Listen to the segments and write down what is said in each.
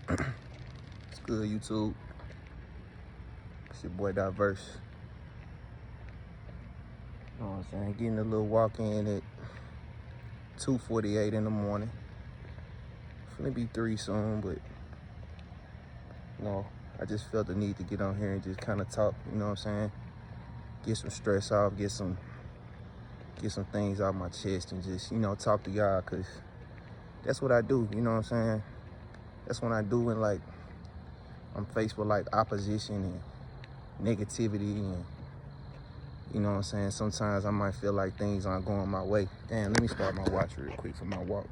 It's good, YouTube. It's your boy Diverse. You know what I'm saying? Getting a little walk in at 2:48 in the morning. Finna be 3 soon, but you know, I just felt the need to get on here and just kind of talk. You know what I'm saying? Get some stress off, get some things off my chest, and just talk to y'all, cause that's what I do. You know what I'm saying? That's what I do when like I'm faced with like opposition and negativity, and you know what I'm saying, sometimes I might feel like things aren't going my way. Damn, let me start my watch real quick for my walk.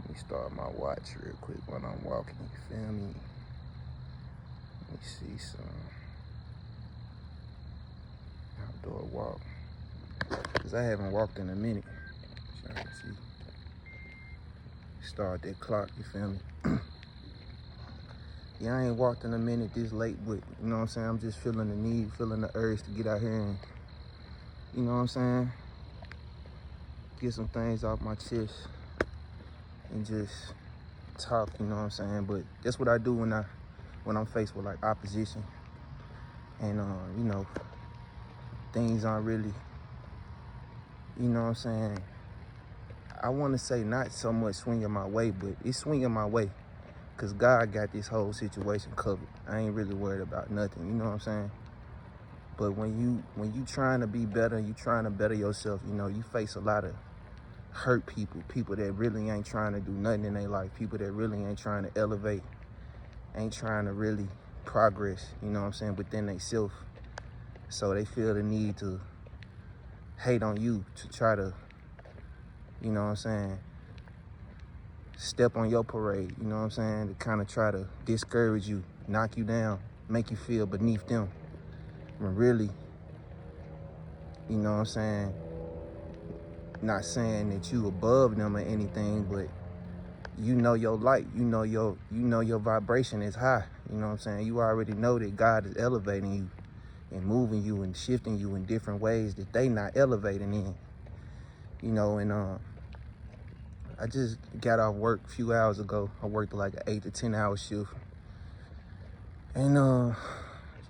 Let me start my watch real quick while I'm walking, you feel me? Let me see some outdoor walk, cause I haven't walked in a minute. Y'all can see. Start that clock, you feel me? Yeah, I ain't walked in a minute this late, but you know what I'm saying, I'm just feeling the need, feeling the urge to get out here and, you know what I'm saying, get some things off my chest and just talk, you know what I'm saying? But that's what I do when I'm faced with like opposition and things aren't really, you know what I'm saying, I want to say not so much swinging my way, but it's swinging my way, because God got this whole situation covered. I ain't really worried about nothing, you know what I'm saying? But when you trying to be better, you trying to better yourself, you face a lot of hurt people that really ain't trying to do nothing in their life, people that really ain't trying to elevate, ain't trying to really progress, you know what I'm saying, within themselves. So they feel the need to hate on you, to try to, you know what I'm saying, step on your parade, you know what I'm saying, to kind of try to discourage you, knock you down, make you feel beneath them. When really, you know what I'm saying, not saying that you above them or anything, but you know your light, you know your vibration is high, you know what I'm saying? You already know that God is elevating you and moving you and shifting you in different ways that they not elevating in, and I just got off work a few hours ago. I worked like an 8 to 10 hour shift. And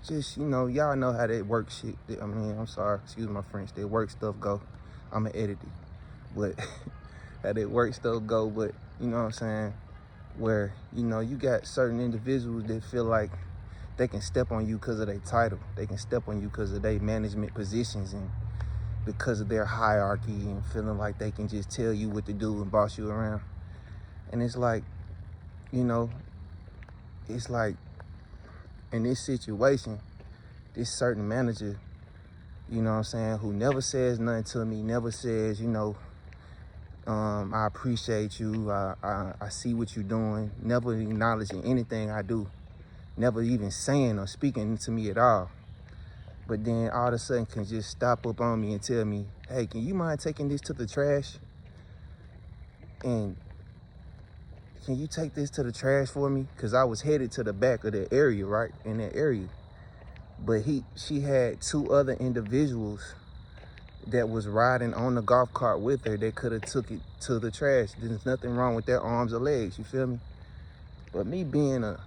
just, y'all know how that work shit, I'm sorry, excuse my French, that work stuff go. I'm an editor, but how that work stuff go, but you know what I'm saying, where, you got certain individuals that feel like they can step on you because of their title. They can step on you because of their management positions and because of their hierarchy, and feeling like they can just tell you what to do and boss you around. And it's like, it's like in this situation, this certain manager, you know what I'm saying, who never says nothing to me, never says, I appreciate you, I see what you're doing, never acknowledging anything I do, never even saying or speaking to me at all. But then all of a sudden can just stop up on me and tell me, hey, can you mind taking this to the trash? And can you take this to the trash for me? Because I was headed to the back of the area, right, in that area. But she had 2 other individuals that was riding on the golf cart with her that could have took it to the trash. There's nothing wrong with their arms or legs, you feel me? But me being a,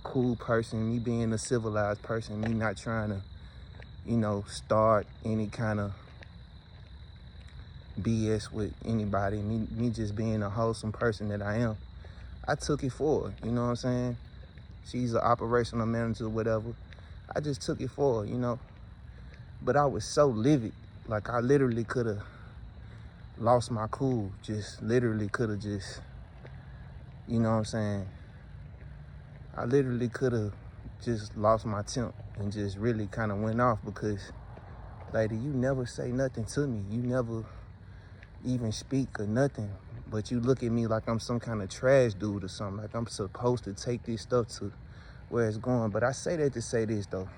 cool person, me being a civilized person, me not trying to, start any kind of BS with anybody, me just being a wholesome person that I am, I took it for her, you know what I'm saying? She's an operational manager, whatever. I just took it for her, But I was so livid, like I literally could have lost my cool, just literally could have just, you know what I'm saying? I literally could have just lost my temp and just really kind of went off, because, lady, you never say nothing to me. You never even speak or nothing, but you look at me like I'm some kind of trash dude or something, like I'm supposed to take this stuff to where it's going. But I say that to say this, though,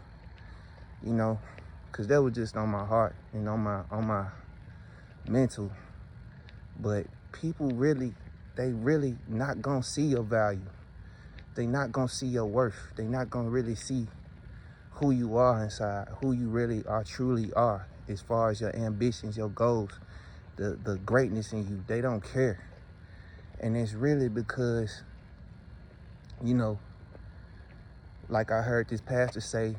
because that was just on my heart and on my mental. But people really, they really not gonna see your value. They not gonna see your worth. They not gonna really see who you are inside, who you really are, truly are, as far as your ambitions, your goals, the greatness in you. They don't care. And it's really because You know, like I heard this pastor say,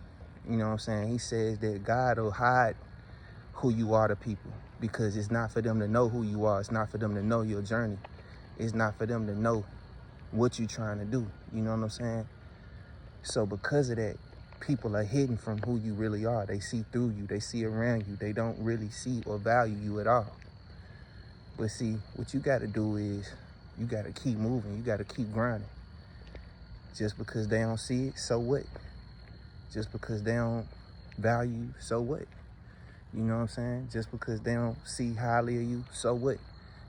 you know what I'm saying? He says that God will hide who you are to people because it's not for them to know who you are. It's not for them to know your journey. It's not for them to know what you're trying to do. You know what I'm saying? So because of that, people are hidden from who you really are. They see through you. They see around you. They don't really see or value you at all. But see, what you got to do is you got to keep moving. You got to keep grinding. Just because they don't see it, so what? Just because they don't value you, so what? You know what I'm saying? Just because they don't see highly of you, so what?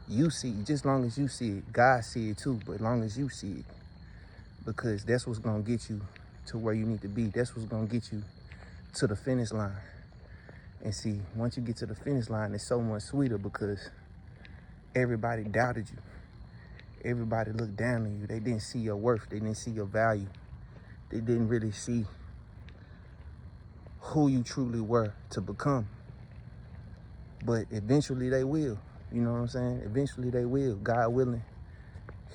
You see it. Just long as you see it. God see it too, but as long as you see it. Because that's what's going to get you to where you need to be. That's what's going to get you to the finish line. And see, once you get to the finish line, it's so much sweeter because everybody doubted you. Everybody looked down on you. They didn't see your worth. They didn't see your value. They didn't really see who you truly were to become. But eventually they will. You know what I'm saying? Eventually they will. God willing,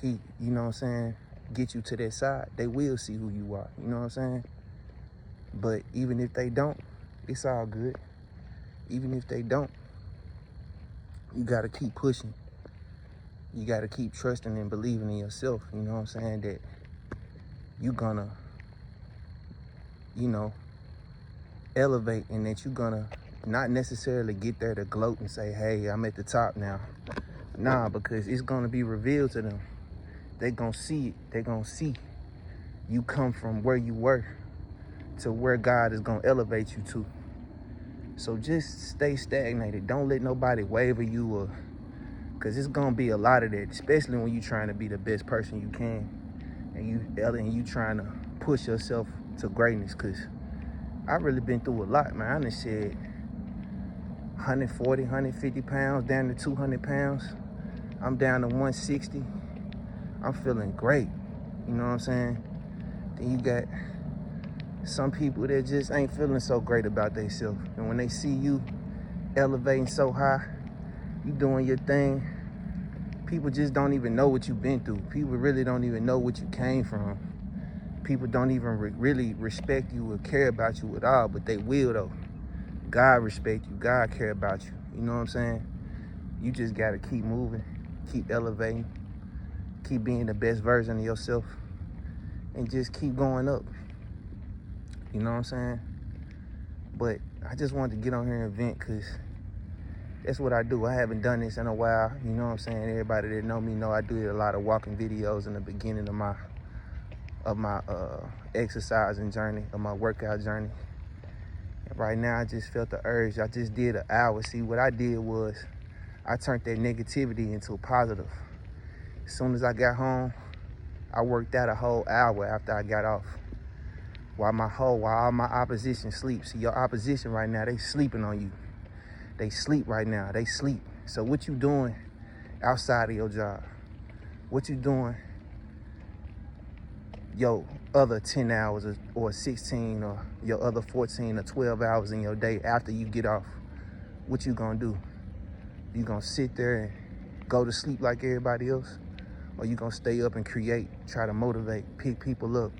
He, you know what I'm saying, get you to that side. They will see who you are. You know what I'm saying? But even if they don't, it's all good. Even if they don't, you got to keep pushing. You got to keep trusting and believing in yourself. You know what I'm saying? That you're gonna, you know, elevate, and that you're gonna not necessarily get there to gloat and say, hey, I'm at the top now. Nah, because it's gonna be revealed to them. They gonna see it. They gonna see you come from where you were to where God is gonna elevate you to. So just stay stagnated. Don't let nobody waver you, or because it's gonna be a lot of that, especially when you're trying to be the best person you can, and you trying to push yourself to greatness. Because I really been through a lot, man. I done said 140, 150 pounds down to 200 pounds. I'm down to 160. I'm feeling great. You know what I'm saying? Then you got some people that just ain't feeling so great about themselves. And when they see you elevating so high, you doing your thing, people just don't even know what you've been through. People really don't even know what you came from. People don't even really respect you or care about you at all, but they will though. God respect you. God care about you. You know what I'm saying? You just got to keep moving, keep elevating, keep being the best version of yourself, and just keep going up. You know what I'm saying? But I just wanted to get on here and vent because that's what I do. I haven't done this in a while. You know what I'm saying? Everybody that know me know I do a lot of walking videos in the beginning of my exercising journey, of my workout journey. And right now, I just felt the urge. I just did an hour. See, what I did was I turned that negativity into a positive. As soon as I got home, I worked out a whole hour after I got off. While all my opposition sleeps. See, your opposition right now, they sleeping on you. They sleep right now. They sleep. So what you doing outside of your job? What you doing your other 10 hours or 16 or your other 14 or 12 hours in your day after you get off? What you gonna do? You gonna sit there and go to sleep like everybody else? Or you gonna stay up and create, try to motivate, pick people up,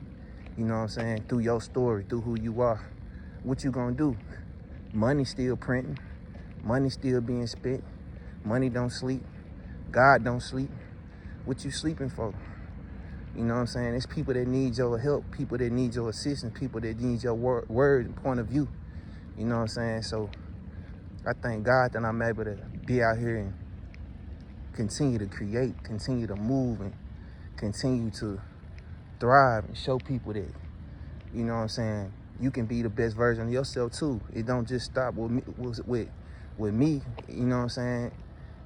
you know what I'm saying, through your story, through who you are? What you gonna do? Money still printing, money still being spent, money don't sleep, God don't sleep. What you sleeping for? You know what I'm saying? It's people that need your help, people that need your assistance, people that need your word and point of view. You know what I'm saying? So I thank God that I'm able to be out here and continue to create, continue to move, and continue to thrive and show people that, you know what I'm saying, you can be the best version of yourself too. It don't just stop with me, you know what I'm saying?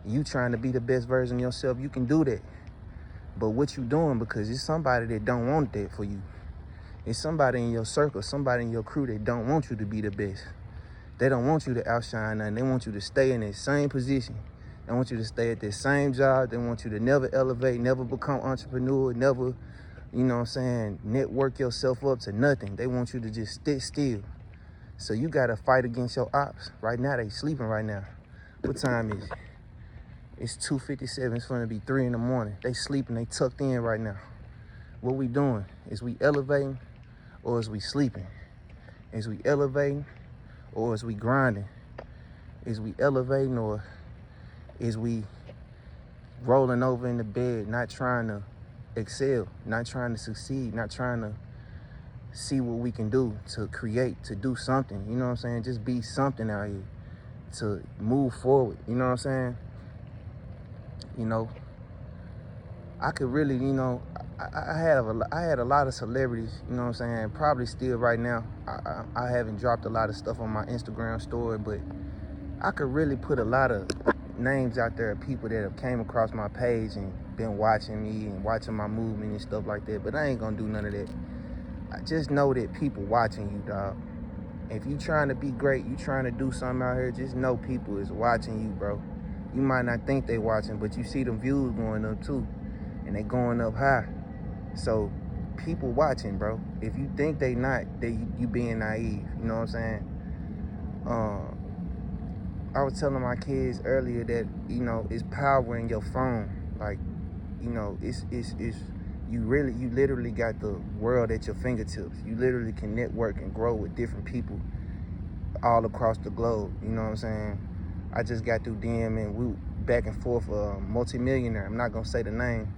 You trying to be the best version of yourself, you can do that. But what you doing? Because it's somebody that don't want that for you. It's somebody in your circle, somebody in your crew that don't want you to be the best. They don't want you to outshine nothing. They want you to stay in that same position. They want you to stay at that same job. They want you to never elevate, never become entrepreneur, never, you know what I'm saying, network yourself up to nothing. They want you to just sit still. So you got to fight against your ops. Right now, they sleeping right now. What time is it? It's 2:57. It's going to be 3 in the morning. They sleeping. They tucked in right now. What we doing? Is we elevating or is we sleeping? Is we elevating or is we grinding? Is we elevating or is we rolling over in the bed, not trying to excel, not trying to succeed, not trying to see what we can do, to create, to do something, you know what I'm saying? Just be something out here, to move forward, you know what I'm saying? You know, I could really, you know, I had a lot of celebrities, you know what I'm saying? Probably still right now. I haven't dropped a lot of stuff on my Instagram story, but I could really put a lot of names out there of people that have came across my page and been watching me and watching my movement and stuff like that, but I ain't gonna do none of that. I just know that people watching you, dog. If you trying to be great, you trying to do something out here, just know people is watching you, bro. You might not think they watching, but you see them views going up too, and they going up high. So people watching, bro. If you think they not, you being naive, you know what I'm saying? I was telling my kids earlier that, you know, it's power in your phone. Like, you know, it's you literally got the world at your fingertips. You literally can network and grow with different people all across the globe. You know what I'm saying? I just got through DMing, we back and forth, multi-millionaire. I'm not gonna say the name,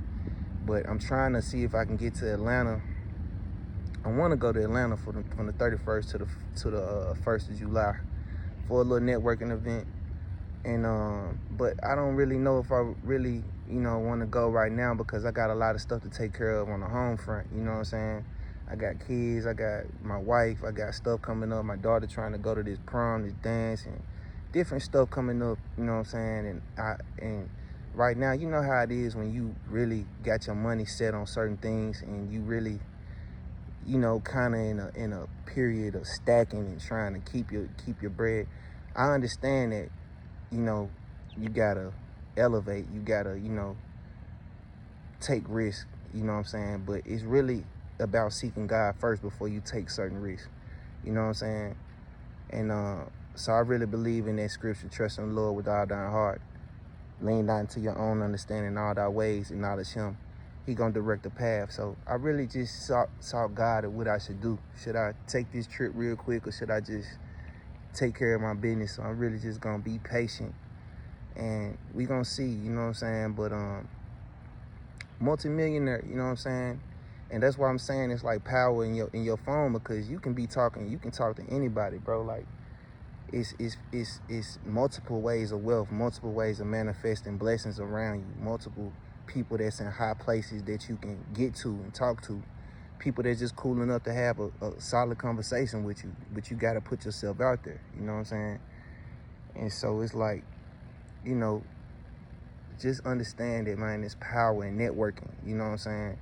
but I'm trying to see if I can get to Atlanta. I want to go to Atlanta from the 31st to the 1st of July for a little networking event. And but I don't really know if I really, you know, want to go right now because I got a lot of stuff to take care of on the home front. You know what I'm saying? I got kids, I got my wife, I got stuff coming up. My daughter trying to go to this prom, this dance, and different stuff coming up. You know what I'm saying? And right now, you know how it is when you really got your money set on certain things and you really, you know, kind of in a period of stacking and trying to keep your bread. I understand that, you know, you gotta elevate, you gotta, you know, take risks, you know what I'm saying? But it's really about seeking God first before you take certain risks, you know what I'm saying? And so I really believe in that scripture, trust in the Lord with all thine heart, lean not into your own understanding, all thy ways, acknowledge him. He gonna direct the path. So I really just sought God at what I should do. Should I take this trip real quick or should I just take care of my business? So I'm really just gonna be patient and we gonna see, you know what I'm saying? But multi-millionaire, you know what I'm saying? And that's why I'm saying it's like power in your phone, because you can talk to anybody, bro. Like it's multiple ways of wealth, multiple ways of manifesting blessings around you, multiple people that's in high places that you can get to and talk to, people that's just cool enough to have a solid conversation with you, but you got to put yourself out there, you know what I'm saying? And so it's like, you know, just understand that, man, there's power in networking, you know what I'm saying?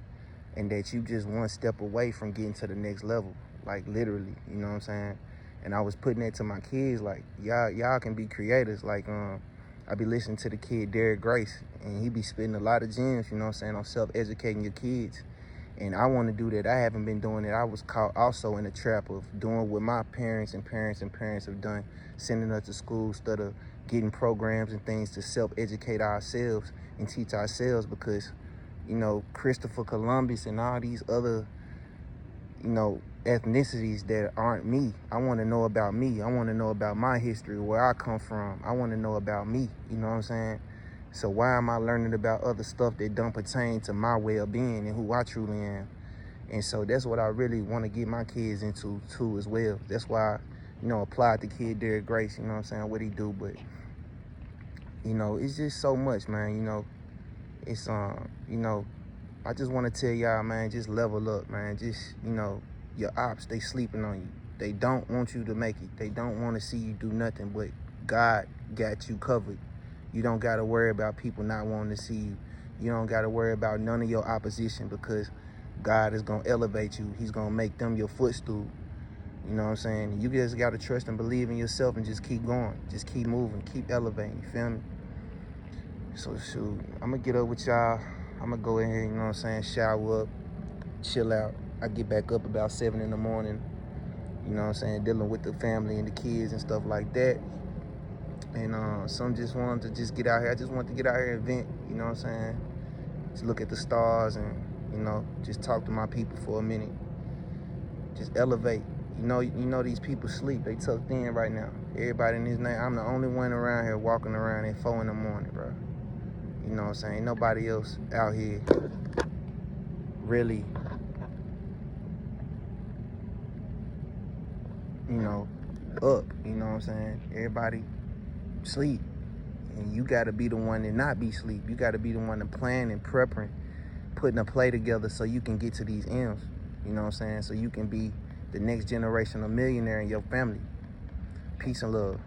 And that you just one step away from getting to the next level, like literally, you know what I'm saying? And I was putting that to my kids, like, y'all can be creators. Like, I be listening to the kid, Derek Grace, and he be spitting a lot of gems, you know what I'm saying, on self-educating your kids. And I want to do that. I haven't been doing it. I was caught also in the trap of doing what my parents have done, sending us to school instead of getting programs and things to self-educate ourselves and teach ourselves, because, you know, Christopher Columbus and all these other, you know, ethnicities that aren't me. I want to know about me. I want to know about my history, where I come from. I want to know about me, you know what I'm saying? So why am I learning about other stuff that don't pertain to my well-being and who I truly am? And so that's what I really want to get my kids into too as well. That's why I, you know, applied to kid Derek Grace, you know what I'm saying, what he do. But, you know, it's just so much, man. You know, it's, you know, I just want to tell y'all, man, just level up, man. Just, you know, your ops, they sleeping on you. They don't want you to make it. They don't want to see you do nothing, but God got you covered. You don't got to worry about people not wanting to see you. You don't got to worry about none of your opposition, because God is going to elevate you. He's going to make them your footstool. You know what I'm saying? You just got to trust and believe in yourself and just keep going. Just keep moving. Keep elevating. You feel me? So, shoot, I'm going to get up with y'all. I'm going to go in here, you know what I'm saying, shower up, chill out. I get back up about 7 in the morning, you know what I'm saying, dealing with the family and the kids and stuff like that. And some just wanted to just get out here. I just wanted to get out here and vent, you know what I'm saying? Just look at the stars and, you know, just talk to my people for a minute. Just elevate. You know these people sleep. They tucked in right now. Everybody in this name. I'm the only one around here walking around at 4 in the morning, bro. You know what I'm saying? Nobody else out here really, you know, up. You know what I'm saying? Everybody sleep. And you got to be the one to not be sleep. You got to be the one to plan and prepping, putting a play together so you can get to these M's. You know what I'm saying? So you can be the next generation of millionaire in your family. Peace and love.